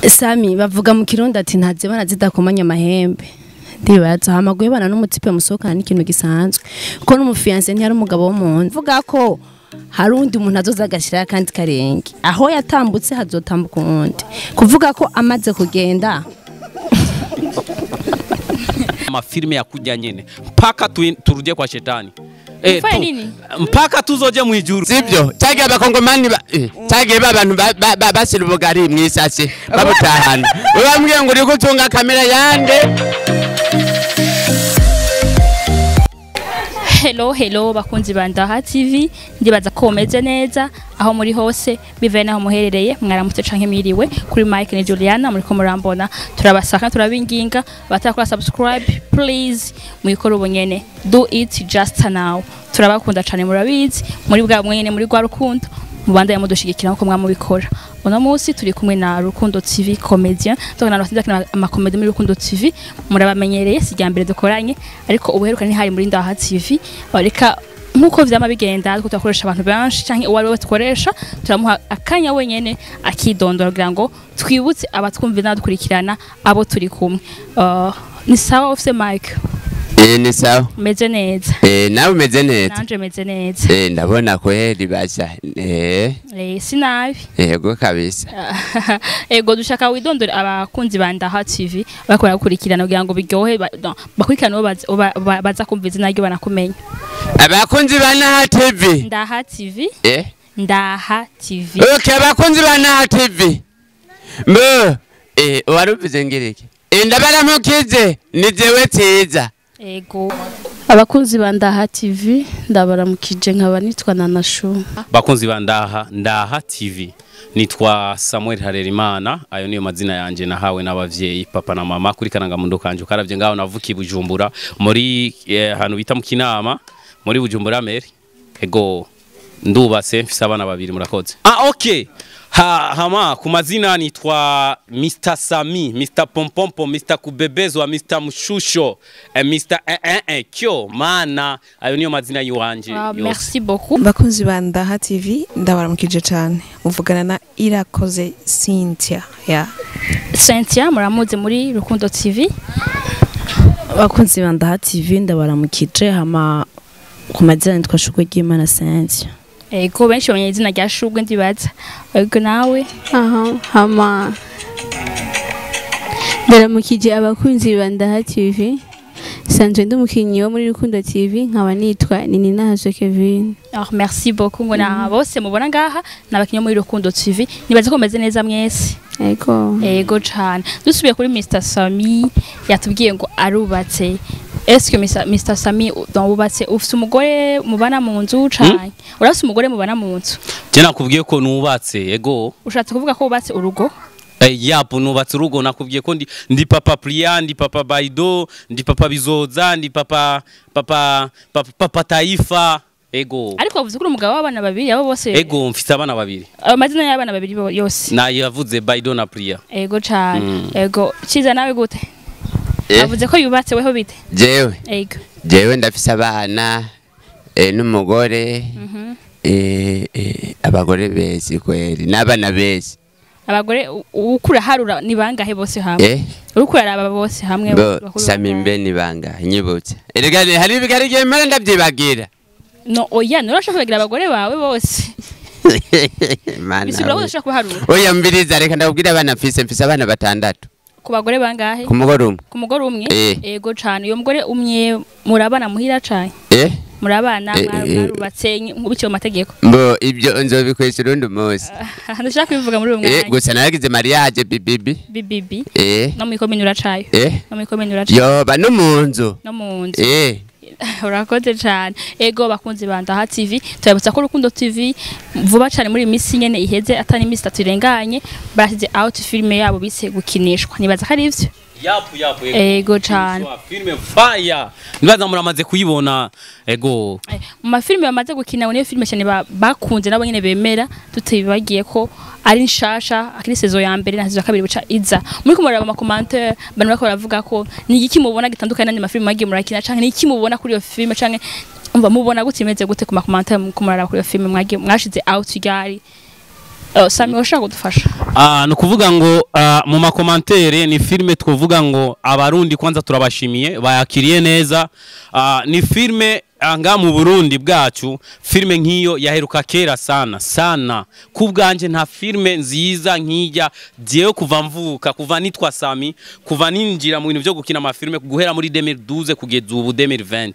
Sami bavuga mu kirundi ati ntaze bana zidakomanya amahembe ndibaza hamaguye bana n'umutipe musohokana n'ikintu gisanzwe kuko n'umufiance ntiyari umugabo wo mu nzu vuga ko hari undi umuntu azoza agashira kandi karenge aho yatambutse hazotambuka undi kuvuga ko amaze kugenda amafilme ya kujya nyene mpaka turudie kwa shetani mpaka tuzoje mu ijuru sivyo cyage abakongomani cyage abantu basira ubugari mwisase babutahana bambwiye ngo uri gutunga kamera yande. Hello bakunzi bandaha TV ndibaza ko meze neza aho muri hose bivaye naho muherereye mwaramutse canke mwiriwe kuri Mike ni Juliana muri ko murambona turabasaka turabinginga batakora subscribe please muyikora ubunyene do it just now turabakunda cyane murabizi muri bwa mwenyene muri gwa rukundo mubanda yamudushigikira nko mwamubikora uno munsi turi kumwe na Rukundo TV comedian tokana nabasinda ama comedy muri Rukundo TV murabamenyereye sijyambere dukoranye ariko ubuheruka ni hari muri Ndaha TV bareka nkuko vyama bigenda tutakoresha abantu benshi canke uwari we tukoresha turamuha akanya wenyene akidondora kugira ngo twibutse abatwumva nadukurikirana abo turi kumwe ni sawa ofse Mike ni sawa meze neza nawe meze neza nanje meze neza ndabona kweli basha sinabi yego kabisa ego dushaka widondora abakunzi bandaha TV bakora gukurikirana kugira ngo biryohe bakurikirana baza kumva izina ryo banakumenya abakunzi bandaha TV Ndaha TV Ndaha TV okay abakunzi bandaha TV mbo waruvuze ngireke ndabaramukize nizewe tiza ego abakunzi bandaha TV ndabaramukije nkaba nitwa Nanashu bakunzi bandaha TV nitwa Samuel Harerimana ayo niyo mazina yanje nahawe n'abavyeyi papa na mama kuri Karangamundo kanje karavye ngaho navuki Bujumbura muri hano bita mu Kinama muri Bujumbura meri ego ndubatse mfise abana babiri murakoze okay hama kumazina nitwa Mr Sami, Mr Pompompo, Mr Kubebezwa, Mr Mushusho, Mr Kyo mana ayo niyo mazina yiwanje merci beaucoup bakunzi bandaha TV ndabaramukije cyane muvugana na Irakoze Cynthia Cynthia muramuze muri Rukundo TV bakunzi bandaha TV ndabaramukije hama kumazina nitwa Shugwe Gimana Cynthia ego benshi bamenye izina rya Shugwe ndibaza ego nawe hama ndaramukije abakunzi bandaha TV sanzwe ndumukinyi wo muri Rukundo TV nkaba nitwa Nininahazo Kevin merci beaucoup ngona bose mubona ngaha nabakinyi muri Rukundo TV nibaza ko meze neza mwese ego cyane dusubiye kuri Mr Sami yatubwiye ngo arubatse Est-ce que Mr Sami ubatse ufite umugore mubana mu nzu canke urafite umugore mubana mu nzu je nakubwiye ko nubatse ego ushatse kuvuga ko ubatse urugo yapo nubatse urugo nakubwiye ko ndi papa Priya ndi papa Baido ndi papa Bizoza ndi papa Taifa ego ariko wavuze ko umugabo w'abana babiri abo bose ego mfite abana babiri amazina y'abana babiri yose na yavuze Baido na Priya ego cyane ego ciza nawe gute avuze ko yubatse weho bite jewe ndafise abana n'umugore abagore bezi kweli n'abana bezi abagore ukura harura ni bangahe bose hamwe urukura araba bose hamwe Sami mbe ni bangahe nyibutse erega hari ibigarige mara ndabyibagira no oya nurashaka kugira abagore bawe bose bisubira ko ushaka kuharura oya mbiriza reka ndabwira abana mfise abana batandatu ku bagore bangahe ku mugore umwe ego cyane uyo mugore umwe murabana muhira cyane murabana mwarubatse nk'ubicyo amategeko mbo ibyo nzobikwesha urundi munsi ndashaka kubivuga muri uwo mwanya gusa naragize mariage bibi no mu ikomene uracayo yo ba no munzu urakoze cyane ego bakunzi bandaha TV turabutsa ko Rukundo TV vuba cyane muri imisi nyene iheze atani imisi 3 irenganye basize out filme yabo bise gukinishwa nibaza ko ari ivyo yapu ego cyane filme fire nibaza muramaze kuyibona ego mu mafilme bamaze gukina niyo filme cyane bakunze nabo nyene bemera tutibagiye ko ari nshasha akiri saison ya mbere na saison ya kabiri buca iza muri kumuraba ama commentaire bantu bako baravuga ko ni iki mubona gitandukanye n'andi mafilme magiye murakina canke ni iki mubona kuri iyo filme canke umva mubona gute imeze gute ku ma commentaire kumuraba kuri iyo filme mwagiye mwashize out gari Sami washaka kudufasha ni ukuvuga ngo mu makomantere ni filime twavuga ngo abarundi kwanza turabashimiye bayakiriye neza. Ni filime anga mu Burundi bwacu filime nk'iyo yaheruka kera sana kubwanje nta filime nziza nkijya jewe kuva mvuka kuva nitwa Sami kuva ninjira mu bintu byo gukina amafilime guhera muri 2012 kugeza ubu 2020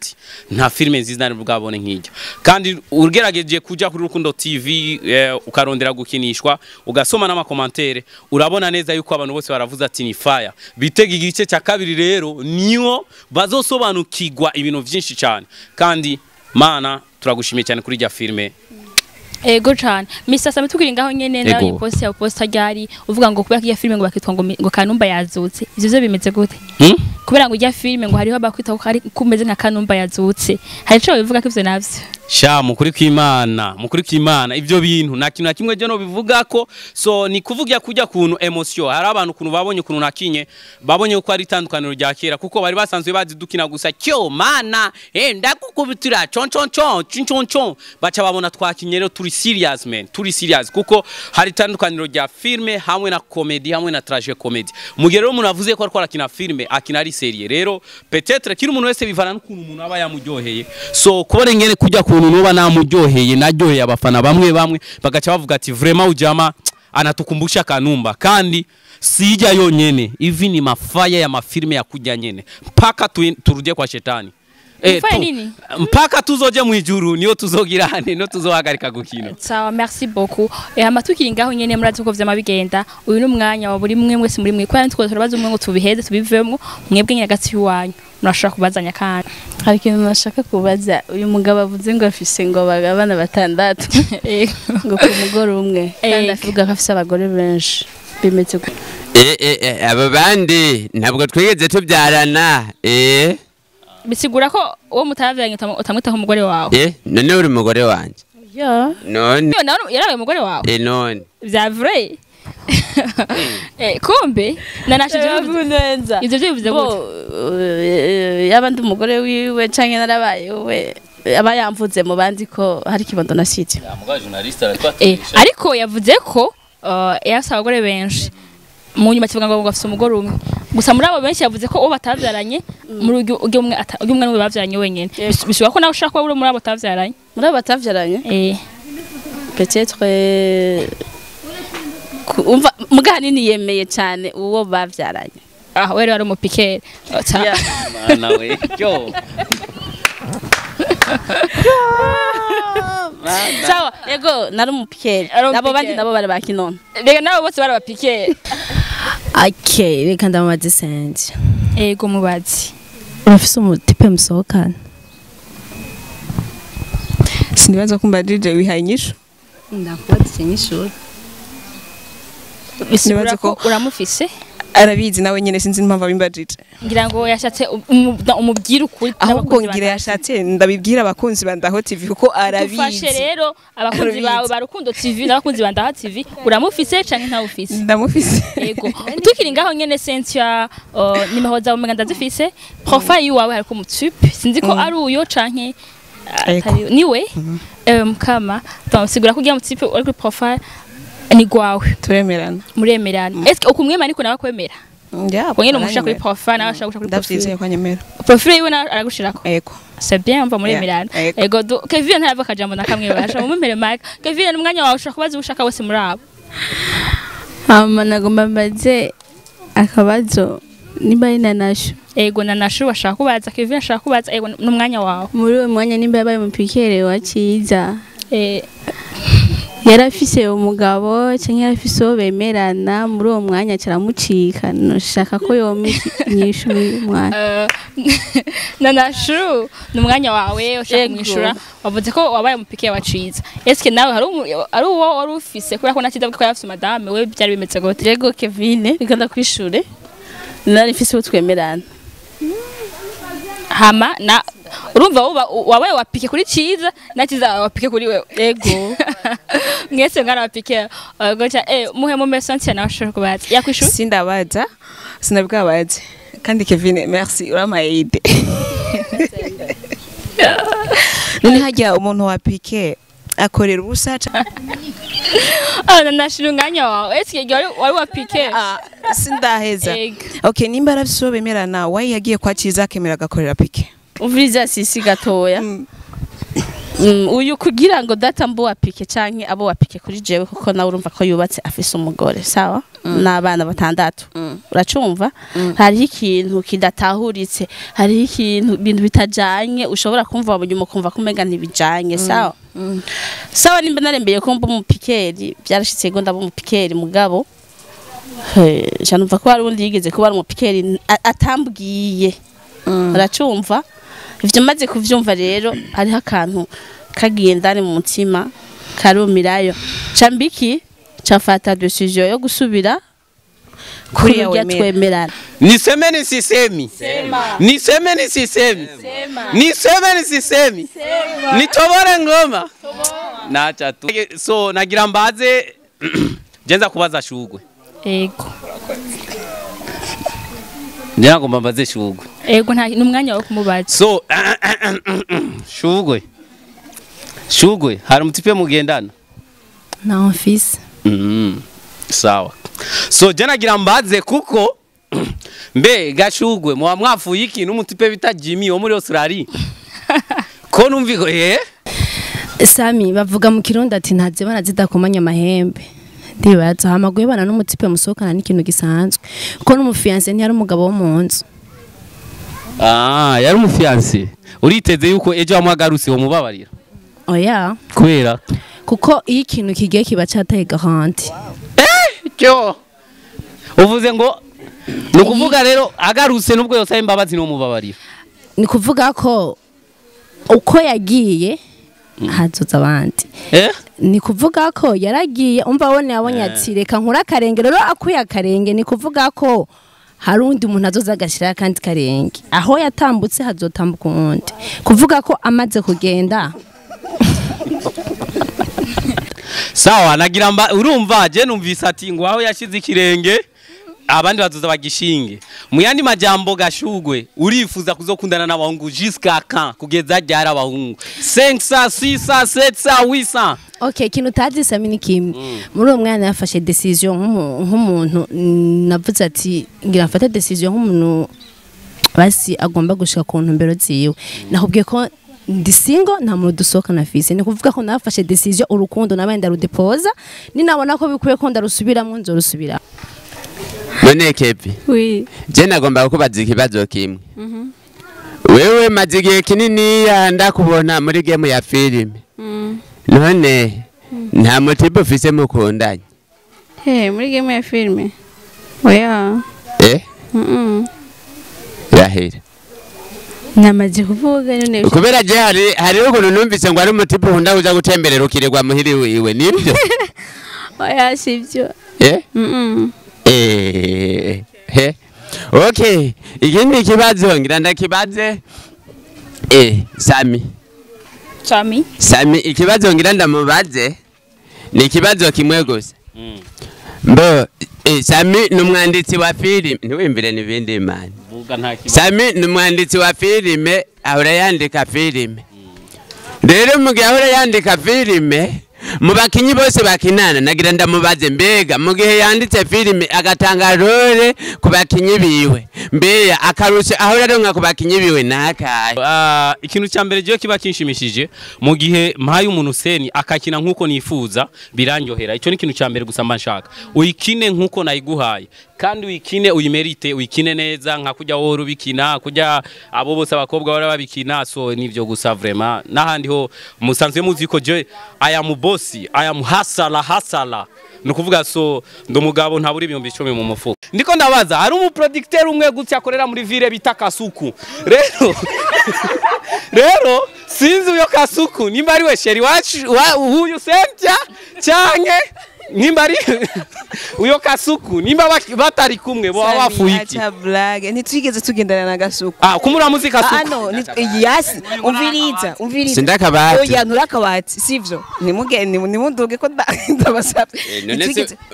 nta filime nziza nari bwabone nkijya kandi urgerageje kuja kuri Rukundo TV ukarondera gukinishwa ugasoma n'amakomantere urabona neza yuko abantu bose baravuza ati ni fire bitega igice cya kabiri rero niyo bazosobanukirwa ibintu byinshi cyane kandi mana turagushimiye cyane kuri rya filime. Ego cyane Mr. Sami tukiri ngaho nyene nawe post ya posta ryari uvuga ngo kubera ya filime ngo bakitwa ngo Kanumba yazutse ivyo byo bimeze gute kubera ngo rya filime ngo hariho bakwita ko ari kumeze nka Kanumba yazutse hari cyo bivuga ko ivyo navyo sha mukuri kw'Imana ivyo bintu nta kintu na kimwe je no bivuga ko so ni kuvuga kujya kuntu emotion hari abantu kuntu babonye kuntu nakinye babonye ko ari tandukaniro rya kera kuko bari basanzwe bazi dukina gusa cyo mana ndakukubitira chon bacha babona twakinye rero turi serious man turi serious kuko hari tandukaniro rya filme hamwe na comedy hamwe na tragedy mugero umuntu avuze ko ariko arakina filme akina ari serie rero peut-être kiri umuntu wese bivana n'ukuntu umuntu aba yamuryoheye so kubona ngene kujya kuntu nuba namuryoheye naryoheye abafana bamwe bagaca bavuga ati vraiment ujama anatukumbusha Kanumba kandi sija yonyene ivi ni mafaya ya mafilme ya kujya nyene mpaka turudie kwa shetani mpaka tuzoje mu ijuru niyo tuzogirane no tuzohagarika gukina. Sawa merci beaucoup amatukiri ngaho nyene murazi ko vyama bigenda uyu numwanya wa buri mwe mwese muri mwe kwani turabaza umwe ngo tubiheze tubivemo mwebwe nyine gatsi yuwanyu murashaka kubazanya kandi hari ikintu nashaka kubaza uyu mugabo avuze ngo afise ngo abana batandatu ngo ku mugore umwe kandi avuga ko afise abagore benshi bimeze abo bandi ntabwo twigeze tubyarana bisigura ko uwo mutavyanye utamwita ko umugore wawe none uri umugore wanje none yarawe umugore wawe none vya vrai kumbe nanashije neza ivyo bivuze gute yabandi umugore wiwe canke narabaye we aba yamvuze mu bandi ko hari kibondo nasije ariko yavuze ko yasa abagore benshi mu nyuma kivuga ngo afite umugore umwe gusa muri abo benshi yavuze ko uwo batavyaranye muri uge umwe n'uwo bavyaranye wenyene bishobora ko nawe ushaka kuba uri muri abo batavyaranye peut-être umva mugani ni yemeye cyane uwo bavyaranye we rero ari umupikere mana we yo sawa yego nari umupikere nabo bandi nabo bari bakinona rega nabo bose bari abapikere reka ndamaze sanje ego mubazi urafise umutipe musohokana sinibaza kumba DJ wihaye inyishu ndakubaza inyishu bisigura ko uramufise arabizi nawe nyene sinzi impamvu abimbajije ngira ngo yashatse umubwira ukuri ahubwo ngira yashatse ndabibwira abakunzi bandaho TV kuko arabizi ufashe rero abakunzi bawe barukundo TV n'abakunzi bandaho TV uramufise canke ntawufise ndamufise yego tukiri ngaho nyene Cynthia nimero zawe umenga ndazifise profile yawe hariko umutype sinzi ko ari uyo canke niwe kama twamusigura ko ugiye mutype ari kuri profile ni gwawe turemerana muremerana eske ukumwema niko nabakwemera nyine umushaka kuri profile nawe ashaka kuri profile kwa nyemera profile yiwe aragushirako yego c'est bien mva muremerana ego Kevin ntava kajambo nakamwe basha mumere Mike Kevin n'umwanya wawe ushaka kubaza ushaka wose muri abo nagomba mbaze akabazo nimba ari nanashu ego nanashu bashaka kubaza Kevin ashaka kubaza ego n'umwanya wawe muri uwo mwanya nimba yabaye umupikere wa Ciza yarafise umugabo cyangwa yarafise uwo bemerana muri uwo mwanya cyaramucika nashaka ko yomwishu umwanya nanashu n'umwanya wawe ushaka kumwishura wavuze ko wabaye umupikere wa Ciza eske nawe hari uwo wari ufise kubera ko nakiza ko yafise madame we byari bimeze gute yego Kevin biganda kwishure nari mfise utwemerana hama na urumva wabaye wapike kuri Ciza nakiza wapike kuri wewe ego mwese ngana wapike gocha muhe mu message na washaka kubaza yakwishu sindabaza sinabwabaze kandi Kevin merci uramaye ide none hajya umuntu wapike akorera ubusa nashira umwanya wawe ese wari wapike sindaheza Ego. okay nimba arafise bemerana wayi yagiye kwakiza akemera agakorera pike uviriza sisi gatoya uyu kugira ngo data mbo wapike canke abo wapike kuri jewe kuko nawe urumva ko yubatse afise umugore sawa n'abana batandatu uracumva hari ikintu kidatahuritse hari ikintu bintu bitajanye ushobora kumva wabunyuma kumva kumenga ntibijanye sawa sawa nimba narembeye ko mbo umupikeri byarashitse ngo ndabo umupikeri mugabo numva ko hari undi yigeze kuba ari umupikeri atambwiye uracumva ivyo maze kuvyumva rero hariho akantu kagiye ndani mu mutima karumirayo cambiki cafata decision yo gusubira kuri ya twemerana niseme nisisemi niseme nisisemi niseme nisisemi nitobore ngoma nacha tu so nagira mbaze jenza kubaza shugwe ego njya ngomba mbaze shugwe ego nta numwanya wo kumubaza so shugwe hari umutipe mugendana na office sawa so je nagira mbaze kuko mbe gashugwe muba mwafuye iki n'umutipe bita Jimmy wo muri Australia ko numviko Sami bavuga mu kirundi ati ntaze banazidakomanya amahembe ndibaza hamaguye bana n'umutipe musohokana n'ikintu gisanzwe ko n'umufiance ntiyari umugabo wo mu nzu yari umufiance uriteze yuko ejo amwagarutse wo mubabarira oya kubera kuko iyo ikintu kigiye kiba cyataye garanti cyo uvuze ngo nukuvuga rero agarutse nubwo yose imbabazi no mubabarira ni kuvuga ko uko yagiye hazoza abandi ni kuvuga ko yaragiye umva wone yabonye ati reka nkura akarenge rero akuye akarenge ni kuvuga ko hari undi muntu azoza agashira kandi karenge aho yatambutse hazotambuka undi kuvuga ko amaze kugenda sawa nagira urumva je numvise ati ngo aho yashize ikirenge abandi bazoza bagishinge mu yandi majambo gashugwe urifuza kuzokundana n'abahungu jusqu'à quand kugeza ryari abahungu 500 600 700 800 okay kintu tadisa mini kimwe muri uwo mwana yafashe decision nk'umuntu navuze ati ngira mfate decision nk'umuntu basi agomba gushika ku ntumbero ziwe nahubwiye ko ndi single nta muntu dusohoka na fise ni kuvuga ko nafashe decision urukundo nabenda rudepoza ni nabona ko bikuye ko ndarusubiramo nzorusubira none kepi oui je nagomba kubaza ikibazo kimwe wewe maze igihe kinini ndakubona muri game ya filime none nta mutipe ufise mukundanye muri game ya filime oya rahera namaze kuvuga none kubera je hari ukuntu numvise ngo ari umutipe ukunda kuja gutemberera ukirirwa muhiri wiwe nibyo oya sivyo okay ikindi kibazo ngira ndakibaze Sami ikibazo ngira ndamubaze ni ikibazo kimwe gusa mbo Sami numwanditsi wa filime ntiwimvire nibindi imana Sami numwanditsi wa filime ahora yandika filime rero mugihe ahora yandika filime mu bakinyi bose bakinana nagira ndamubaze mbega mu gihe yanditse filime agatanga role ku bakinyi biwe mbeya akarusha aho rero nka ku bakinyi biwe nakaye ikintu cya mbere giye kiba kinshimishije mu gihe mpaye umuntu seni akakina nkuko nifuza birangyohera icyo ni ikintu cya mbere gusa mba nshaka uyikine nkuko nayiguhaye kandi uyikine uyimerite uyikine neza nka kujya wowe rubikina kujya abo bose abakobwa bara babikina so nivyo gusa vraiment nahandi ho musanzwe muzi ko je aya mu bosi aya mu hasala nukuvuga so ndumugabo ntaburi 10,000 mu mufuko ndiko ndabaza hari umu producteur umwe gutya akorera muri ville bita Kasuku rero sinzi uyo Kasuku nimba ari we sheri wacu uyu sempya cyanke nimba ari uyo Kasuku nimba batari kumwe bo bafuye iki acha blague ntitwigeze tugendana na Gasuku kumura muzika Kasuku no yes umviriza sindakabati oya nturakabati sivyo nimunduge ko ndabasabye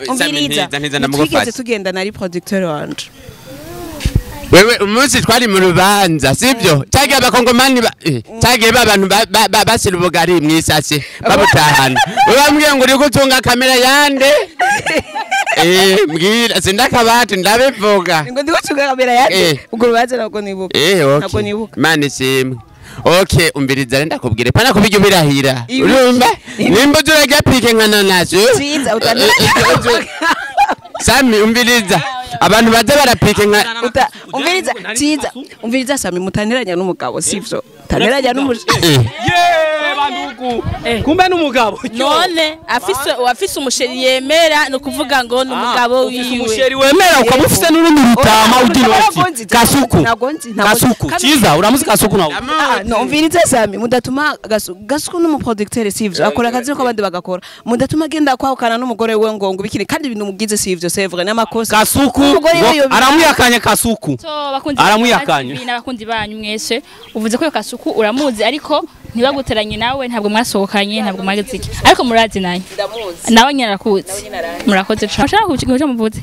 umviriza ntitwigeze tugendana ari producteur wanje wewe umunsi twari mu rubanza sibyo cyagiye abakongomani cyagiye babantu basira ubugari mwisase babutahana ubambwiye ngo uri gutunga kamera yande mbwira sindakabati ndabivuga ngo ndi gutunga kamera yande ubwo rubanza nako nibuka nako nibuka mane simwe okay umbiriza renda kubwire pana kubijya birahira urumva nimba turajya pike nkana nazo Ciza utanira Sami umbiriza abantu baza barapike nka umviriza Sami mutaniranya n'umugabo sivyo taniranya bandugu kumbe n'umugabo none afise umusheri yemera no kuvuga ngo n'umugabo wiwe umusheri wemera ukamufise n'urundi rutama ugira ati kasuku Ciza uramuzi kasuku nawe no umviriza Sami mudatuma gasuku n'umuproducteur sivyo akora akazi ko abandi bagakora mudatuma agenda kwahukana n'umugore we ngo bikini kandi ibintu mugize sivyo c'est vrai n'amakosa kasuku aramwiyakanye kasuku aramwiyakanye n'abakundi banyu mwese uvuze ko kasuku uramuzi ariko ntibaguteranye nawe ntabwo mwasohokanye ntabwo mwageze iki ariko murazi naye nawe nyarakuzi murakoze cyane ashaka kukigo cyo muvuze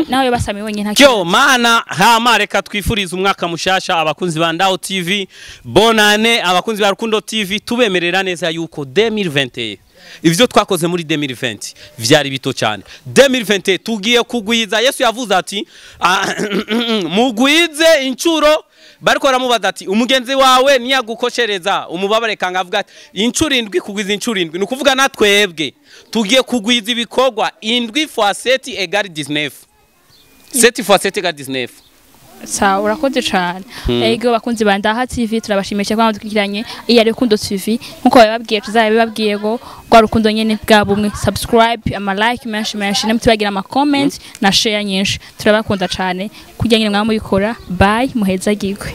nawe basami wenyine cyo mana hama reka twifuriza umwaka mushasha abakunzi ba Ndao TV bonane abakunzi ba Rukundo TV tubemerera neza yuko 2021 ivyo twakoze muri 2020 vyari bito cyane 2020 tugiye kugwiza Yesu yavuze ati mugwize incuro bariko ramubaza ati umugenzi wawe niyagukoshereza umubabare kanga avuga ati incuro 7 kugwiza incuro 7 nukuvuga natwebwe tugiye kugwiza ibikorwa 7 fois 7 égale 19 7 fois 7 égale 19 sawa urakoze cyane ego bakunzi ba Ndaha TV turabashimisha kwa mudukiranye iya Rukundo TV nkuko bababwiye tuzabibabwiye go kwa Rukundo nyene bwa bumwe subscribe ama like menshi nemtubagira ama comment na share nyinshi turabakunda cyane kujya nyine mwamubikora bye muheza gigwe